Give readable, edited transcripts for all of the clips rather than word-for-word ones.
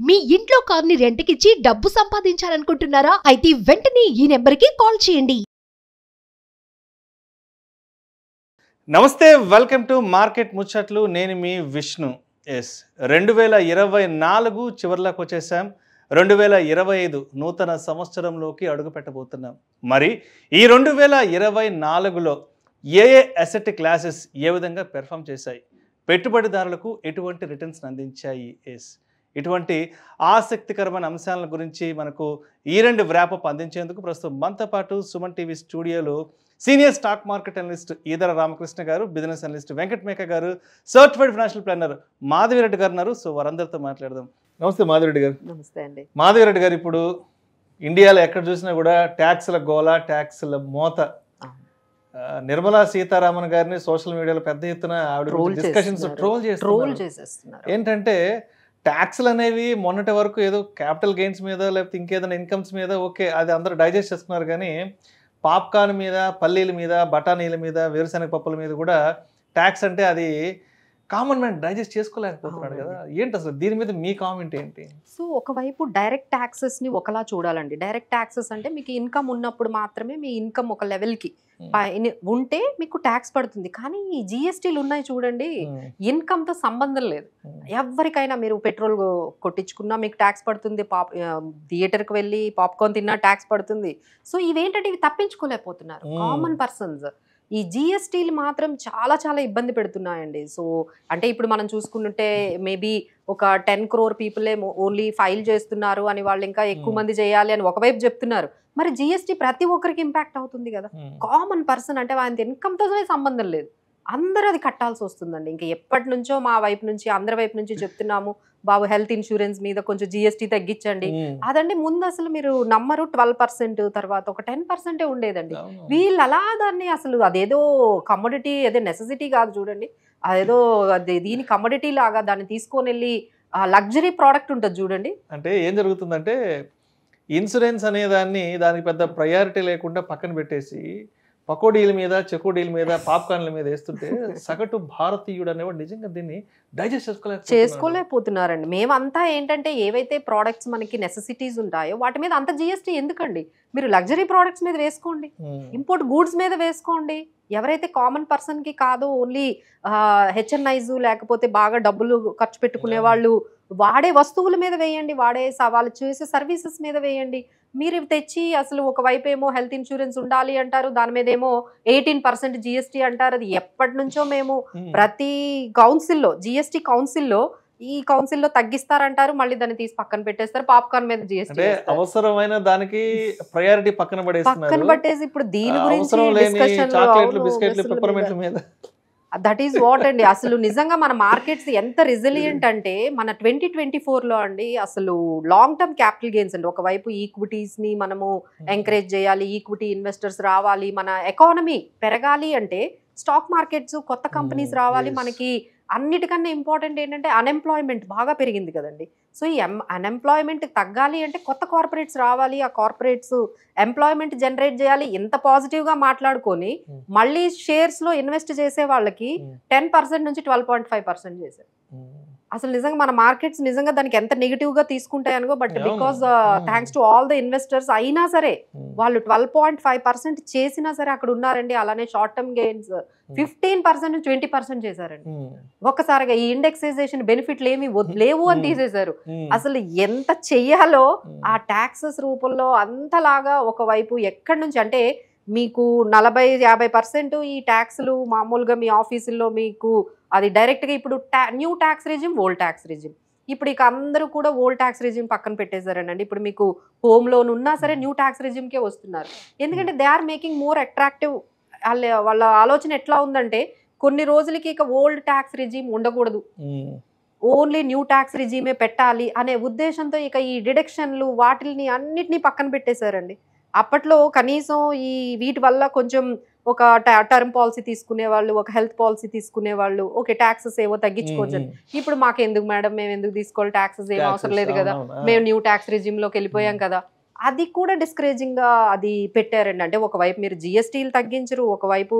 మీ ఇంట్లో కార్ని రెంట్కిచ్చి డబ్బు సంపాదించాలనుకుంటున్నారా? అయితే వెంటనే ఈ నెంబర్కి కాల్ చేయండి. నమస్తే, వెల్కమ్ టు మార్కెట్ ముచ్చట్లు. నేను మీ విష్ణు. 2024 చివరిలోకి వచ్చేసాం. 2025 నూతన సంవత్సరంలోకి అడుగు పెట్టబోతున్నాం. మరి ఈ 2024లో ఏ అసెట్ క్లాసెస్ ఏ విధంగా పెర్ఫామ్ చేశాయి, పెట్టుబడిదారులకు ఎటువంటి రిటర్న్స్ అందించాయి, ఇటువంటి ఆసక్తికరమైన అంశాల గురించి మనకు ఈ రెండు వ్రాపప్ అందించేందుకు ప్రస్తుతం మనతో పాటు సుమన్ టీవీ స్టూడియోలో senior stock market analyst Eedara Ramakrishna గారు, బిజినెస్ అనలిస్ట్ వెంకట్ మేక గారు, సర్టిఫైడ్ ఫైనాన్షియల్ ప్లానర్ మాధవిరెడ్డి గారు ఉన్నారు. సో వారందరితో మాట్లాడదాం. నమస్తే మాధవిరెడ్డి గారు. నమస్తే అండి. మాధవిరెడ్డి గారు, ఇప్పుడు ఇండియాలో ఎక్కడ చూసినా కూడా ట్యాక్స్ల గోల, ట్యాక్స్ల మోత. నిర్మలా సీతారామన్ గారిని సోషల్ మీడియాలో పెద్ద ఎత్తున ఆవిడ డిస్కషన్స్ ట్రోల్ చేస్తున్నారు. ఏంటంటే ట్యాక్స్లు అనేవి మొన్నటి వరకు ఏదో క్యాపిటల్ గెయిన్స్ మీద లేకపోతే ఇంకేదైనా ఇన్కమ్స్ మీద ఓకే, అది అందరూ డైజెస్ట్ చేస్తున్నారు. కానీ పాప్కార్న్ మీద, పల్లీల మీద, బఠానీల మీద, వేరుశనగ పప్పుల మీద కూడా ట్యాక్స్ అంటే అది కామన్ మ్యాన్ డైజెస్ట్ చేసుకోలేకపోతున్నాడు కదా. ఏంటి అసలు దీని మీద మీ కామెంట్ ఏంటి? సో ఒకవైపు డైరెక్ట్ ట్యాక్సెస్ని ఒకలా చూడాలండి. డైరెక్ట్ ట్యాక్సెస్ అంటే మీకు ఇన్కమ్ ఉన్నప్పుడు మాత్రమే మీ ఇన్కమ్ ఒక లెవెల్కి ఉంటే మీకు ట్యాక్స్ పడుతుంది. కానీ ఈ జిఎస్టీలు ఉన్నాయి చూడండి, ఇన్కమ్తో సంబంధం లేదు. ఎవరికైనా మీరు పెట్రోల్ కొట్టించుకున్నా మీకు ట్యాక్స్ పడుతుంది, థియేటర్కి వెళ్ళి పాప్కార్న్ తిన్నా ట్యాక్స్ పడుతుంది. సో ఇవేంటంటే ఇవి తప్పించుకోలేకపోతున్నారు కామన్ పర్సన్స్. ఈ జిఎస్టీలు మాత్రం చాలా చాలా ఇబ్బంది పెడుతున్నాయండి. సో అంటే ఇప్పుడు మనం చూసుకుంటుంటే మేబీ ఒక 10 crore పీపులే ఓన్లీ ఫైల్ చేస్తున్నారు అని, వాళ్ళు ఇంకా ఎక్కువ మంది చేయాలి అని ఒకవైపు చెప్తున్నారు. మరి జిఎస్టీ ప్రతి ఒక్కరికి ఇంపాక్ట్ అవుతుంది కదా. కామన్ పర్సన్ అంటే ఆయన ఇన్కమ్తో సంబంధం లేదు, అందరూ అది కట్టాల్సి వస్తుందండి. ఇంకా ఎప్పటి నుంచో మా వైపు నుంచి, అందరి వైపు నుంచి చెప్తున్నాము, బాబు హెల్త్ ఇన్సూరెన్స్ మీద కొంచెం జిఎస్టీ తగ్గించండి. అదండి ముందు అసలు మీరు నమ్మరు 12%, తర్వాత ఒక 10% ఉండేదండి. వీళ్ళు అలా దాన్ని అసలు అదేదో కమోడిటీ, అదే నెసెసిటీ కాదు చూడండి, అదేదో దీని కమోడిటీ లాగా దాన్ని తీసుకొని వెళ్ళి లగ్జరీ ప్రోడక్ట్ ఉంటుంది చూడండి. అంటే ఏం జరుగుతుందంటే ఇన్సూరెన్స్ అనే దానికి పెద్ద ప్రయారిటీ లేకుండా పక్కన పెట్టేసి పకోడీల మీద, చెకోడీల మీద, పాప్కార్న్ల మీద వేస్తుంటే సగటు భారతీయుడు అనేవాడు నిజంగా దీన్ని డైజెస్ట్ చేసుకోలేకపోతున్నారండి. మేమంతా ఏంటంటే ఏవైతే ప్రోడక్ట్స్ మనకి నెసెసిటీస్ ఉంటాయో వాటి మీద అంత జిఎస్టీ ఎందుకండి? మీరు లగ్జరీ ప్రోడక్ట్స్ మీద వేసుకోండి, ఇంపోర్ట్ గూడ్స్ మీద వేసుకోండి. ఎవరైతే కామన్ పర్సన్కి కాదో ఓన్లీ హెచ్ఎన్ఐస్ లేకపోతే బాగా డబ్బులు ఖర్చు పెట్టుకునే వాళ్ళు వాడే వస్తువుల మీద వేయండి, వాళ్ళు చేసే సర్వీసెస్ మీద వేయండి. మీరు తెచ్చి అసలు ఒకవైపు ఏమో హెల్త్ ఇన్సూరెన్స్ ఉండాలి అంటారు, దాని మీద ఏమో 18% జిఎస్టీ అంటారు. అది ఎప్పటి నుంచో మేము ప్రతి కౌన్సిల్లో, జిఎస్టీ కౌన్సిల్లో, ఈ కౌన్సిల్లో తగ్గిస్తారంటారు, మళ్ళీ దాన్ని తీసి పక్కన పెట్టేస్తారు. పాప్కార్న్ మీద జిఎస్టీ అవసరమైన దానికి ప్రయారిటీ పక్కన పట్టేసి ఇప్పుడు దీని గురించి దట్ ఈస్ వాట్ అండి. అసలు నిజంగా మన మార్కెట్స్ ఎంత రెసిలియంట్ అంటే మన 2024లో అండి అసలు లాంగ్ టర్మ్ క్యాపిటల్ గెయిన్స్ అండి. ఒకవైపు ఈక్విటీస్ని మనము ఎంకరేజ్ చేయాలి, ఈక్విటీ ఇన్వెస్టర్స్ రావాలి, మన ఎకానమీ పెరగాలి అంటే స్టాక్ మార్కెట్స్, కొత్త కంపెనీస్ రావాలి. మనకి అన్నిటికన్నా ఇంపార్టెంట్ ఏంటంటే అన్ఎంప్లాయ్మెంట్ బాగా పెరిగింది కదండి. సో ఈ అన్ఎంప్లాయ్మెంట్ తగ్గాలి అంటే కొత్త కార్పొరేట్స్ రావాలి, ఆ కార్పొరేట్స్ ఎంప్లాయ్మెంట్ జనరేట్ చేయాలి. ఇంత పాజిటివ్గా మాట్లాడుకొని మళ్ళీ షేర్స్లో ఇన్వెస్ట్ చేసే వాళ్ళకి 10% నుంచి 12.5% చేశారు. అసలు నిజంగా మన మార్కెట్స్ నిజంగా దానికి ఎంత నెగిటివ్గా తీసుకుంటాయి అనుకో, but because thanks to all the investors అయినా సరే వాళ్ళు 12.5% చేసినా సరే అక్కడ ఉన్నారండి. అలానే షార్ట్ టర్మ్ గెయిన్స్ 15% నుంచి 20% చేశారండి. ఒక్కసారిగా ఈ ఇండెక్సైజేషన్ బెనిఫిట్లు ఏమి లేవు అని తీసేశారు. అసలు ఎంత చెయ్యాలో ఆ ట్యాక్సెస్ రూపంలో అంతలాగా ఒకవైపు ఎక్కడి నుంచి అంటే మీకు 40-50% ఈ ట్యాక్స్లు మామూలుగా మీ ఆఫీసుల్లో మీకు అది డైరెక్ట్గా ఇప్పుడు new tax regime, old tax regime. ఇప్పుడు ఇక అందరూ కూడా ఓల్డ్ ట్యాక్స్ రిజిమ్ పక్కన పెట్టేశారండి. ఇప్పుడు మీకు హోమ్ లోన్ ఉన్నా సరే న్యూ ట్యాక్స్ రిజిమ్కే వస్తున్నారు. ఎందుకంటే they are making more attractive. వాళ్ళ ఆలోచన ఎట్లా ఉందంటే కొన్ని రోజులకి ఇక ఓల్డ్ ట్యాక్స్ రిజిమ్ ఉండకూడదు, ఓన్లీ న్యూ ట్యాక్స్ రిజిమే పెట్టాలి అనే ఉద్దేశంతో ఇక ఈ డిడక్షన్లు వాటిని అన్నిటినీ పక్కన పెట్టేశారండి. అప్పట్లో కనీసం ఈ వీటి వల్ల కొంచెం ఒక టర్మ్ పాలసీ తీసుకునే వాళ్ళు, ఒక హెల్త్ పాలసీ తీసుకునే వాళ్ళు, ఓకే ట్యాక్సెస్ ఏవో తగ్గించుకోవచ్చు. ఇప్పుడు మాకెందుకు మేడం, మేము ఎందుకు తీసుకోవాలి, ట్యాక్సెస్ ఏం అవసరం లేదు కదా, మేము న్యూ ట్యాక్స్ రిజిమ్లోకి వెళ్ళిపోయాం కదా. అది కూడా డిస్కరేజింగ్ గా అది పెట్టారండి. అంటే ఒకవైపు మీరు జిఎస్టీలు తగ్గించరు, ఒకవైపు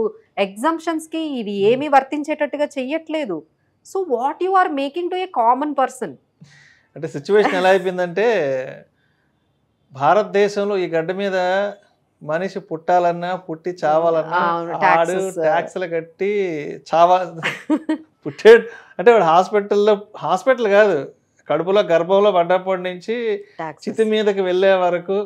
ఎగ్జంప్షన్స్ కి ఇవి ఏమీ వర్తించేటట్టుగా చెయ్యట్లేదు. So what you are making to a common person. అంటే సిచ్యువేషన్ ఎలా అయిపోయిందంటే భారతదేశంలో ఈ గడ్డ మీద మనిషి పుట్టాలన్నా పుట్టి చావాలన్నా ఆడు ట్యాక్స్లు కట్టి పుట్టాడు అంటే వాడు హాస్పిటల్ కాదు, కడుపులో గర్భంలో పడ్డప్పటి నుంచి చితి మీదకి వెళ్ళే వరకు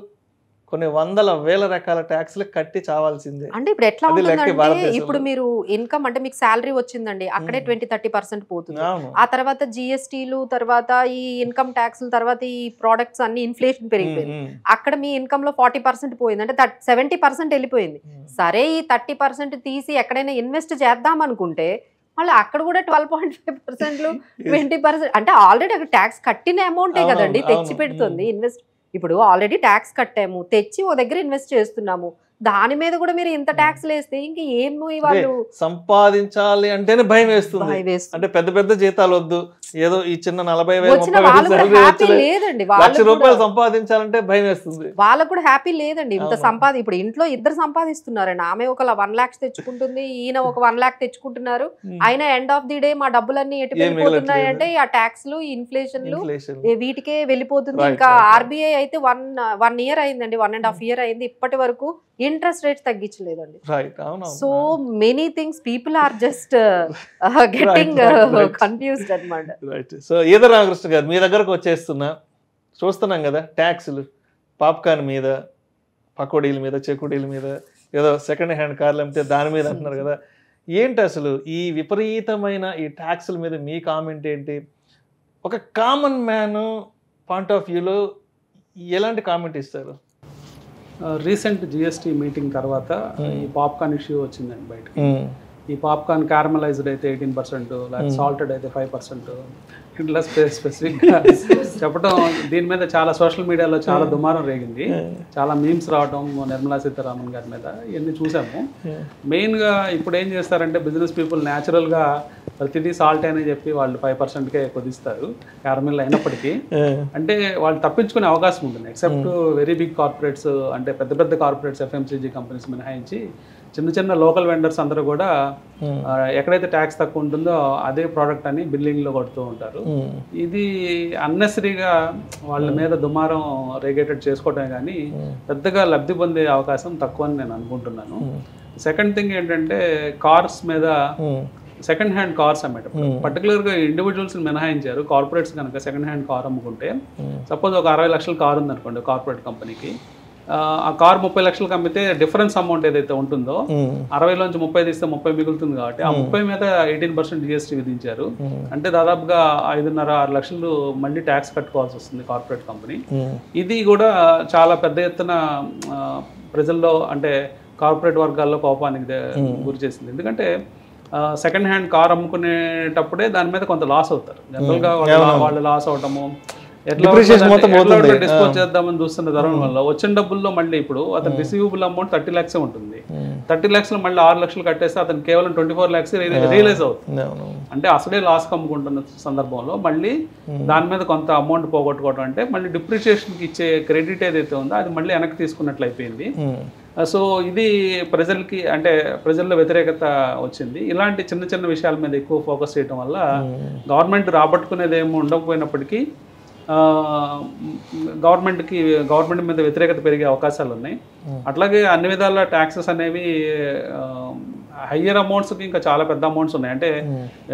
కొన్ని వందల వేల రకాల ట్యాక్స్లు కట్టి చావాల్సిందే. అంటే ఇప్పుడు ఎట్లా ఉంటుందంటే ఇప్పుడు మీరు ఇన్కమ్ అంటే మీకు శాలరీ వచ్చిందండి, అక్కడే 20-30% పోతుంది. ఆ తర్వాత జిఎస్టీలు, తర్వాత ఈ ఇన్కమ్ ట్యాక్స్, తర్వాత ఈ ప్రొడక్ట్స్ అన్ని ఇన్ఫ్లేషన్ పెరిగిపోయింది, అక్కడ మీ ఇన్కమ్ లో 40% పోయింది, అంటే 70% వెళ్ళిపోయింది. సరే ఈ 30% తీసి ఎక్కడైనా ఇన్వెస్ట్ చేద్దాం అనుకుంటే మళ్ళీ అక్కడ కూడా 12.5%, 20%, అంటే ఆల్రెడీ అక్కడ ట్యాక్స్ కట్టిన అమౌంటే కదండి తెచ్చి పెడుతుంది. ఇన్వెస్ట్ ఇప్పుడు ఆల్రెడీ ట్యాక్స్ కట్టాము, తెచ్చి ఓ దగ్గర ఇన్వెస్ట్ చేస్తున్నాము, దాని మీద కూడా మీరు ఇంత ట్యాక్స్ వేస్తే ఇంక ఏమో వాళ్ళు సంపాదించాలి అంటేనే భయం వేస్తుంది. అంటే పెద్ద పెద్ద జీతాలు వద్దు, ఏదో ఈ చిన్న 40,000 లేదండి, రూపాయలు సంపాదించాలంటే భయం వేస్తుంది. వాళ్ళకు కూడా హ్యాపీ లేదండి ఇంత ఇప్పుడు ఇంట్లో ఇద్దరు సంపాదిస్తున్నారండి, ఆమె ఒక 1 lakh తెచ్చుకుంటుంది, ఈయన ఒక 1 lakh తెచ్చుకుంటున్నారు, అయినా ఎండ్ ఆఫ్ ది డే మా డబ్బులన్నీ ఎటు వెళ్ళిపోతున్నాయి అంటే ఆ ట్యాక్స్లు, ఇన్ఫ్లేషన్లు వీటికే వెళ్ళిపోతుంది. ఇంకా ఆర్బీఐ అయితే 1 year అయిందండి, 1.5 year అయింది, ఇప్పటి వరకు ఇంట్రెస్ట్ రేట్స్ తగ్గించలేదు. So many things people are just getting confused అన్నమాట. సో ఈదర్ రామకృష్ణ గారు, మీ దగ్గరకు చూస్తున్నాం కదా ట్యాక్స్లు, పాప్కార్న్ మీద, పకోడీల మీద, చెకోడీల మీద, ఏదో సెకండ్ హ్యాండ్ కార్లు అమ్మితే దాని మీద అంటున్నారు కదా, ఏంటి అసలు ఈ విపరీతమైన ఈ ట్యాక్స్ల మీద మీ కామెంట్ ఏంటి? ఒక కామన్ మ్యాన్ పాయింట్ ఆఫ్ వ్యూలో ఎలాంటి కామెంట్ ఇస్తారు? రీసెంట్ జిఎస్టీ మీటింగ్ తర్వాత ఈ పాప్కార్న్ ఇష్యూ వచ్చిందండి బయటకి. ఈ పాప్కార్న్ క్యారమలైజ్డ్ అయితే 18%, లేకపోతే సాల్టెడ్ అయితే 5%, ఇట్లా స్పెసిఫిక్గా చెప్పడం, దీని మీద చాలా సోషల్ మీడియాలో చాలా దుమారం రేగింది, చాలా మీమ్స్ రావడం నిర్మలా సీతారామన్ గారి మీద, ఇవన్నీ చూసాము. మెయిన్గా ఇప్పుడు ఏం చేస్తారంటే బిజినెస్ పీపుల్ న్యాచురల్గా ప్రతిదీ సాల్ట్ అని చెప్పి వాళ్ళు 5%కే కుదిస్తారు క్యారమిల్ అయినప్పటికీ. అంటే వాళ్ళు తప్పించుకునే అవకాశం ఉంటుంది, ఎక్సెప్ట్ వెరీ బిగ్ కార్పొరేట్స్, అంటే పెద్ద పెద్ద కార్పొరేట్స్, ఎఫ్ఎంసీజీ కంపెనీస్ మినహాయించి చిన్న చిన్న లోకల్ వెండర్స్ అందరూ కూడా ఎక్కడైతే ట్యాక్స్ తక్కువ ఉంటుందో అదే ప్రోడక్ట్ అని బిల్లింగ్లో కొడుతూ ఉంటారు. ఇది అన్నెసరీగా వాళ్ళ మీద దుమారం రేగేటెడ్ చేసుకోవటమే కానీ పెద్దగా లబ్ధి పొందే అవకాశం తక్కువ అని నేను అనుకుంటున్నాను. సెకండ్ థింగ్ ఏంటంటే కార్స్ మీద, సెకండ్ హ్యాండ్ కార్స్ అమ్మేటప్పుడు పర్టికులర్గా ఇండివిజువల్స్ మినహాయించారు. కార్పొరేట్స్ కనుక సెకండ్ హ్యాండ్ కార్ అమ్ముకుంటే, సపోజ్ ఒక 60 లక్షల కార్ ఉందనుకోండి కార్పొరేట్ కంపెనీకి, ఆ కార్ 30 లక్షలకు అమ్మితే డిఫరెన్స్ అమౌంట్ ఏదైతే ఉంటుందో 60లోంచి 30 తీస్తే 30 మిగులుతుంది కాబట్టి ఆ 30 మీద 18% జిఎస్టీ విధించారు. అంటే దాదాపుగా 5.5-6 లక్షలు మళ్ళీ ట్యాక్స్ కట్టుకోవాల్సి వస్తుంది కార్పొరేట్ కంపెనీ. ఇది కూడా చాలా పెద్ద ఎత్తున ప్రజల్లో, అంటే కార్పొరేట్ వర్గాల్లో కోపానికి గురి చేసింది. ఎందుకంటే సెకండ్ హ్యాండ్ కార్ అమ్ముకునేటప్పుడే దాని మీద కొంత లాస్ అవుతారు. జనరల్గా వాళ్ళు లాస్ అవటము, డిస్పోజ్ చేద్దామని చూస్తున్న తరుణం వల్ల వచ్చిన డబ్బుల్లో మళ్ళీ ఇప్పుడు అతను రిసీవబుల్ అమౌంట్ 30 lakhs ఉంటుంది. 30 lakhs మళ్ళీ 6 లక్షలు కట్టేస్తే అతను కేవలం 24 lakhs రియలైజ్ అవుతుంది. అంటే అసలే లాస్ కమ్ముకుంటున్న సందర్భంలో మళ్ళీ దాని మీద కొంత అమౌంట్ పోగొట్టుకోవడం, అంటే మళ్ళీ డిప్రిషియేషన్కి ఇచ్చే క్రెడిట్ ఏదైతే ఉందో అది మళ్ళీ వెనక్కి తీసుకున్నట్లు అయిపోయింది. సో ఇది ప్రజలకి, అంటే ప్రజల్లో వ్యతిరేకత వచ్చింది. ఇలాంటి చిన్న చిన్న విషయాల మీద ఎక్కువ ఫోకస్ చేయడం వల్ల గవర్నమెంట్ రాబట్టుకునేది ఏమో ఉండకపోయినప్పటికీ గవర్నమెంట్ మీద వ్యతిరేకత పెరిగే అవకాశాలు ఉన్నాయి. అట్లాగే అన్ని విధాల ట్యాక్సెస్ అనేవి హయ్యర్ అమౌంట్స్కి ఇంకా చాలా పెద్ద అమౌంట్స్ ఉన్నాయి. అంటే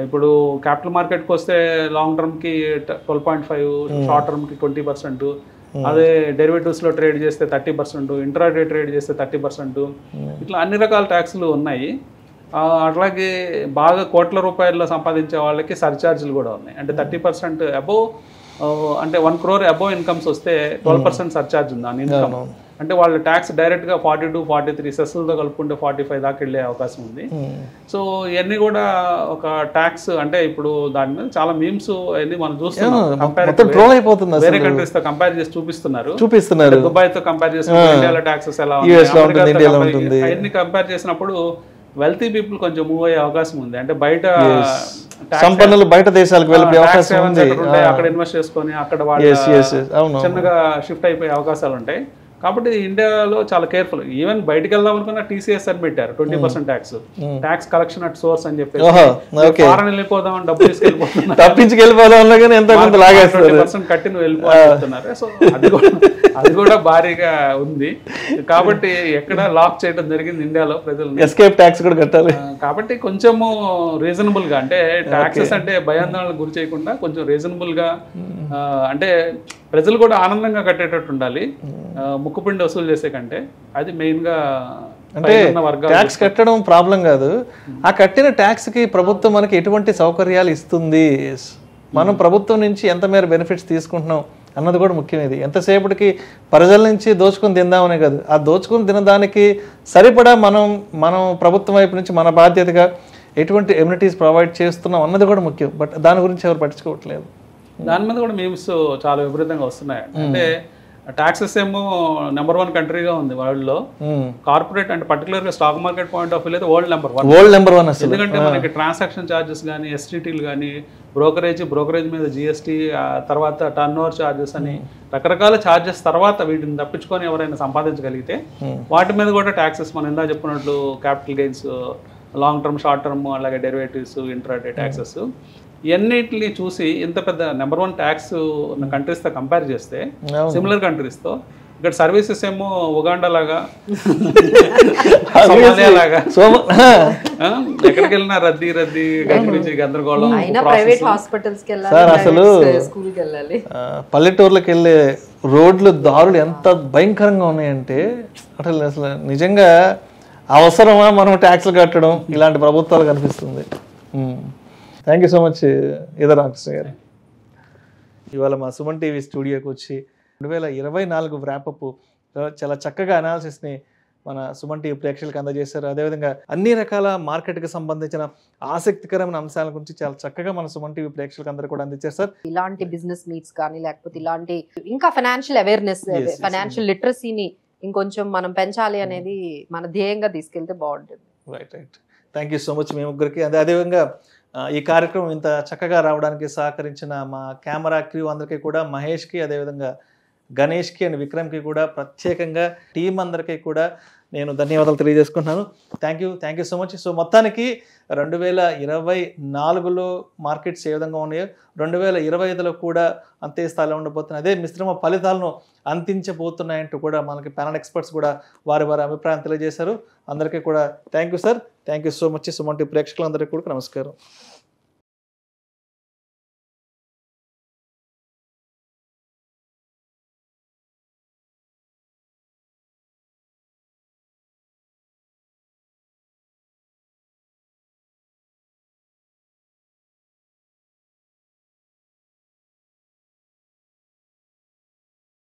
ఇప్పుడు క్యాపిటల్ మార్కెట్కి వస్తే లాంగ్ టర్మ్కి 12.5, షార్ట్ టర్మ్కి 20%, అదే డెరివేటివ్స్లో ట్రేడ్ చేస్తే 30%, ఇంట్రాడే ట్రేడ్ చేస్తే 30%, ఇట్లా అన్ని రకాల ట్యాక్స్లు ఉన్నాయి. అట్లాగే బాగా కోట్ల రూపాయల్లో సంపాదించే వాళ్ళకి సర్చార్జీలు కూడా ఉన్నాయి. అంటే 30% అబోవ్, అంటే 1 crore అబోవ్ ఇన్కమ్స్ వస్తే 12% సర్చార్జ్ ఉంది ఆన్ ఇన్కమ్. అంటే వాళ్ళ ట్యాక్స్ డైరెక్ట్గా 42-43 సెస్లతో కలుపుకుంటే 45 దాకా వెళ్ళే అవకాశం ఉంది. సో ఇవన్నీ కూడా ఒక ట్యాక్స్, అంటే ఇప్పుడు దాని మీద చాలా మీమ్స్ అన్ని మనం చూస్తున్నాం, వేరే కంట్రీస్ తో కంపేర్ చేసి చూపిస్తున్నారు. దుబాయ్ తో కంపేర్ చేసినప్పుడు ఇండియాలో ట్యాక్సెస్ ఎలా ఉంది, అవన్నీ కంపేర్ చేసినప్పుడు వెల్తీ పీపుల్ కొంచెం మూవ్ అయ్యే అవకాశం ఉంది. అంటే బయట సంపన్నులు బయట దేశాలకు వెళ్ళే అవకాశం ఉంది, అక్కడ ఇన్వెస్ట్ చేసుకొని అక్కడ వాళ్ళు చిన్నగా షిఫ్ట్ అయిపోయే అవకాశాలు ఉంటాయి. కాబట్టి ఇండియాలో చాలా కేర్ఫుల్. ఈవెన్ బయటకు వెళ్దాం అనుకున్న TCS అని పెట్టారు 20% ట్యాక్స్ కలెక్షన్ అట్ సోర్స్ అని చెప్పి ఫారెన్ వెళ్ళిపోదాం డబ్బు తీసుకెళ్ళిపోతున్నారు, తప్పించుకెళ్ళిపోదాం ఎంత కొంత లాగేస్తారు, 20% కట్టి నువ్వు వెళ్ళిపోతున్నారు. సో అది కూడా భారీగా ఉంది. కాబట్టి ఎక్కడ లాక్ చేయడం జరిగింది ఇండియాలో ప్రజలు, ఎస్కేప్ ట్యాక్స్ కూడా కట్టాలి. కాబట్టి కొంచెము రీజనబుల్ గా, అంటే ట్యాక్సెస్ అంటే భయాందోళనకు గురి చేయకుండా కొంచెం రీజనబుల్ గా, అంటే ప్రజలు కూడా ఆనందంగా కట్టేటట్టు ఉండాలి ముక్కుపిండి వసూలు చేసే కంటే. అది మెయిన్ గా అంటే ట్యాక్స్ కట్టడం ప్రాబ్లం కాదు, ఆ కట్టిన ట్యాక్స్ కి ప్రభుత్వం మనకి ఎటువంటి సౌకర్యాలు ఇస్తుంది, మనం ప్రభుత్వం నుంచి ఎంత మేర బెనిఫిట్స్ తీసుకుంటున్నాం అన్నది కూడా ముఖ్యం. ఇది ఎంతసేపటికి ప్రజల నుంచి దోచుకుని తిందామనే కాదు, ఆ దోచుకుని తినదానికి సరిపడా మనం ప్రభుత్వం వైపు నుంచి మన బాధ్యతగా ఎటువంటి ఎమ్యూనిటీస్ ప్రొవైడ్ చేస్తున్నాం అన్నది కూడా ముఖ్యం. బట్ దాని గురించి ఎవరు పట్టించుకోవట్లేదు. దాని మీద కూడా మీమ్స్ చాలా విపరీతంగా వస్తున్నాయి. అంటే టాక్సెస్ ఏమో నెంబర్ 1 కంట్రీగా ఉంది వరల్డ్ లో, కార్పొరేట్ అంటే పర్టికులర్ గా stock market point of view అయితే వరల్డ్ నెంబర్ 1. ఎందుకంటే మనకి ట్రాన్సాక్షన్ ఛార్జెస్ కానీ, STTలు కానీ, బ్రోకరేజ్ మీద GST, తర్వాత టర్న్ ఓవర్ ఛార్జెస్ అని రకరకాల ఛార్జెస్ తర్వాత వీటిని తప్పించుకొని ఎవరైనా సంపాదించగలిగితే వాటి మీద కూడా ట్యాక్సెస్ మనం ఇందా చెప్పినట్లు capital gains, long term, short term, అలాగే డెరివేటివ్స్, ఇంట్రాడే ట్యాక్సెస్, ఇవన్నిటిని చూసి ఇంత పెద్ద నెంబర్ 1 ట్యాక్స్ ఉన్న కంట్రీస్తో కంపేర్ చేస్తే, సిమిలర్ కంట్రీస్తో ఇక్కడ సర్వీసెస్ ఏమో ఉగాండా లాగా, సోమాలియా లాగా, ఎక్కడికి వెళ్ళినా రద్దీ గందరగోళం. సార్ అసలు పల్లెటూర్లకు వెళ్ళే రోడ్లు, దారులు ఎంత భయంకరంగా ఉన్నాయంటే అసలు నిజంగా అవసరమా మనం ట్యాక్స్లు కట్టడం ఇలాంటి ప్రభుత్వాలు కనిపిస్తుంది. Thank you so much Eeda Ramakrishna గారు. ఇవాళ మా సుమన్ టీవీ స్టూడియోకి వచ్చి 2024 వ్రాపప్ చాలా చక్కగా అనాలిసిస్ని మన సుమన్ టీవీ ప్రేక్షకులకు అందజేశారు. అదేవిధంగా అన్ని రకాల మార్కెట్కి సంబంధించిన ఆసక్తికరమైన అంశాల గురించి చాలా చక్కగా మన సుమన్ టీవీ ప్రేక్షకులకు అందరూ కూడా అందించారు సార్. ఇలాంటి బిజినెస్ మీట్స్ కానీ, లేకపోతే ఇలాంటి ఇంకా ఫైనాన్షియల్ అవేర్నెస్, ఫైనాన్షియల్ లిటరసీని ఇంకొంచెం మనం పెంచాలి అనేది మన ధ్యేయంగా తీసుకెళ్తే బాగుంటుంది. Right. Thank you so much మీ ముగ్గురికి. అదేవిధంగా ఈ కార్యక్రమం ఇంత చక్కగా రావడానికి సహకరించిన మా కెమెరా క్రూ అందరికీ కూడా, మహేష్కి, అదేవిధంగా గణేష్కి అండ్ విక్రమ్కి కూడా, ప్రత్యేకంగా టీం అందరికీ కూడా నేను ధన్యవాదాలు తెలియజేసుకుంటున్నాను. Thank you so much. So మొత్తానికి 2024లో మార్కెట్స్ ఏ విధంగా ఉన్నాయో 2025లో కూడా అంతే స్థాయిలో ఉండబోతున్నాయి. అదే మిశ్రమ ఫలితాలను అందించబోతున్నాయంటూ కూడా మనకి ప్యానల్ ఎక్స్పర్ట్స్ కూడా వారి అభిప్రాయం తెలియజేశారు. అందరికీ కూడా thank you sir. Thank you so much. Suman TV ప్రేక్షకులందరికీ కూడా నమస్కారం.